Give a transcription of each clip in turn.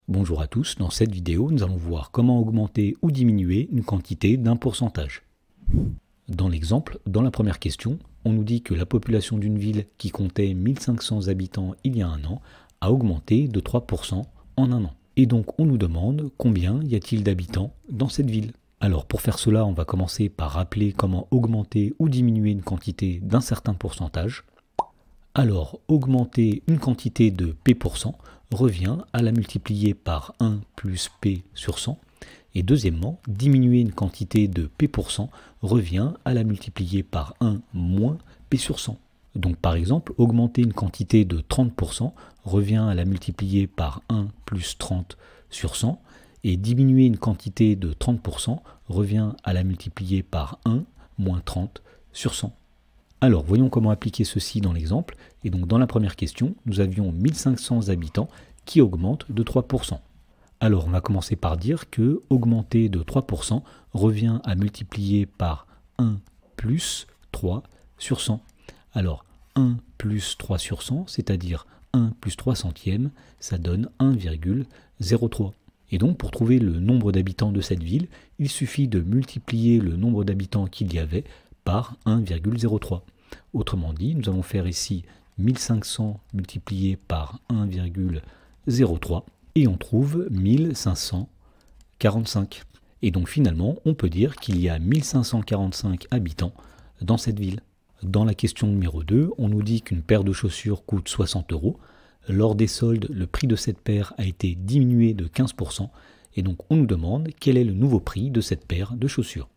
Bonjour à tous, dans cette vidéo, nous allons voir comment augmenter ou diminuer une quantité d'un pourcentage. Dans l'exemple, dans la première question, on nous dit que la population d'une ville qui comptait 1500 habitants il y a un an a augmenté de 3% en un an. Et donc on nous demande combien y a-t-il d'habitants dans cette ville. Alors pour faire cela, on va commencer par rappeler comment augmenter ou diminuer une quantité d'un certain pourcentage. Alors, augmenter une quantité de P% revient à la multiplier par 1 plus P sur 100. Et deuxièmement, diminuer une quantité de P% revient à la multiplier par 1 moins P sur 100. Donc par exemple, augmenter une quantité de 30% revient à la multiplier par 1 plus 30 sur 100. Et diminuer une quantité de 30% revient à la multiplier par 1 moins 30 sur 100. Alors, voyons comment appliquer ceci dans l'exemple. Et donc, dans la première question, nous avions 1500 habitants qui augmentent de 3%. Alors, on va commencer par dire que augmenter de 3% revient à multiplier par 1 plus 3 sur 100. Alors, 1 plus 3 sur 100, c'est-à-dire 1 plus 3 centièmes, ça donne 1,03. Et donc, pour trouver le nombre d'habitants de cette ville, il suffit de multiplier le nombre d'habitants qu'il y avait par 1,03. Autrement dit, nous allons faire ici 1500 multiplié par 1,03 et on trouve 1545. Et donc finalement, on peut dire qu'il y a 1545 habitants dans cette ville. Dans la question numéro 2, on nous dit qu'une paire de chaussures coûte 60 €. Lors des soldes, le prix de cette paire a été diminué de 15%. Et donc on nous demande quel est le nouveau prix de cette paire de chaussures.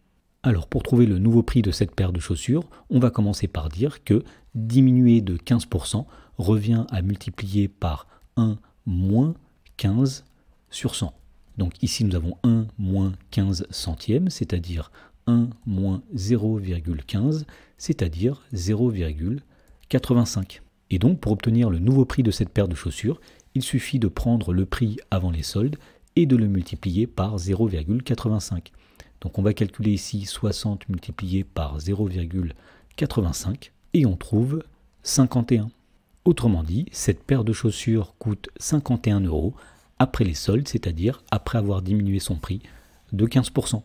Alors pour trouver le nouveau prix de cette paire de chaussures, on va commencer par dire que diminuer de 15% revient à multiplier par 1 moins 15 sur 100. Donc ici nous avons 1 moins 15 centièmes, c'est-à-dire 1 moins 0,15, c'est-à-dire 0,85. Et donc pour obtenir le nouveau prix de cette paire de chaussures, il suffit de prendre le prix avant les soldes et de le multiplier par 0,85. Donc on va calculer ici 60 multiplié par 0,85 et on trouve 51. Autrement dit, cette paire de chaussures coûte 51 € après les soldes, c'est-à-dire après avoir diminué son prix de 15%.